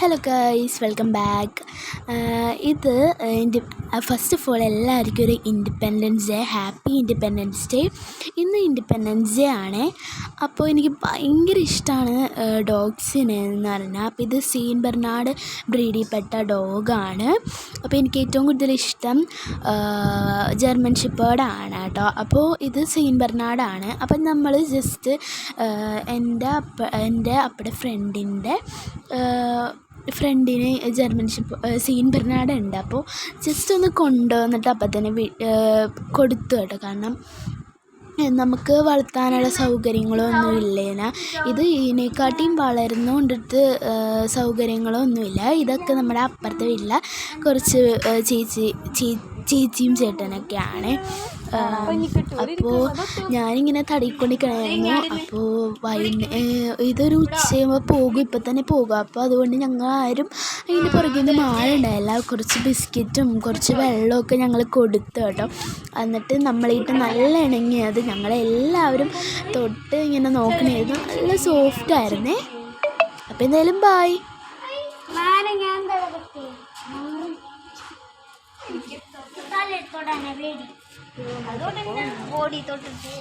Hello guys, welcome back. ഇത് first of all എല്ലാവർക്കും ഒരു independence day, happy independence day. ഇന്ന് ഇൻഡിപെൻഡൻസ് ഡേ ആണ്. അപ്പോൾ എനിക്ക് ഭയങ്കര ഇഷ്ടമാണ് ഡോഗ്സിന് എന്ന് പറഞ്ഞാൽ. അപ്പോൾ ഇത് സെയിൻറ്റ് ബെർണാർഡ് ബ്രീഡിൽപ്പെട്ട ഡോഗാണ്. അപ്പോൾ എനിക്ക് ഏറ്റവും കൂടുതൽ ഇഷ്ടം ജർമ്മൻ ഷെപ്പേർഡാണ് കേട്ടോ. അപ്പോൾ ഇത് സെയിൻറ്റ് ബെർണാർഡാണ്. അപ്പം നമ്മൾ ജസ്റ്റ് എൻ്റെ അപ്പയുടെ ഫ്രണ്ടിന് ജർമ്മൻ സെയിൻറ്റ് ബെർണാർഡ് ഉണ്ട്. അപ്പോൾ ജസ്റ്റ് ഒന്ന് കൊണ്ടുവന്നിട്ട് അപ്പം തന്നെ കൊടുത്തു കേട്ടോ. കാരണം നമുക്ക് വളർത്താനുള്ള സൗകര്യങ്ങളൊന്നും ഇല്ലേന. ഇത് ഇതിനെക്കാട്ടിയും വളർന്നുകൊണ്ടിട്ട് സൗകര്യങ്ങളൊന്നുമില്ല. ഇതൊക്കെ നമ്മുടെ അപ്പുറത്തെ വീട്ടിലെ കുറച്ച് ചേച്ചിയും ചേട്ടനൊക്കെയാണ്. അപ്പോൾ ഞാനിങ്ങനെ തടിക്കൊണ്ടിരിക്കണമായിരുന്നു. അപ്പോൾ ഇതൊരു ഉച്ചയാകുമ്പോൾ പോകും, ഇപ്പം തന്നെ പോകും. അപ്പോൾ അതുകൊണ്ട് ഞങ്ങൾ ആരും അതിൻ്റെ പുറകിൽ നിന്ന് മാറുണ്ടായില്ല. കുറച്ച് ബിസ്ക്കറ്റും കുറച്ച് വെള്ളമൊക്കെ ഞങ്ങൾ കൊടുത്തു കേട്ടോ. എന്നിട്ട് നമ്മളിട്ട് നല്ല ഇണങ്ങിയത് ഞങ്ങളെല്ലാവരും തൊട്ട് ഇങ്ങനെ നോക്കണമായിരുന്നു. നല്ല സോഫ്റ്റായിരുന്നേ. അപ്പോൾ എന്തായാലും ബായ്. അതുകൊണ്ട് ബോഡി തൊട്ടിട്ട്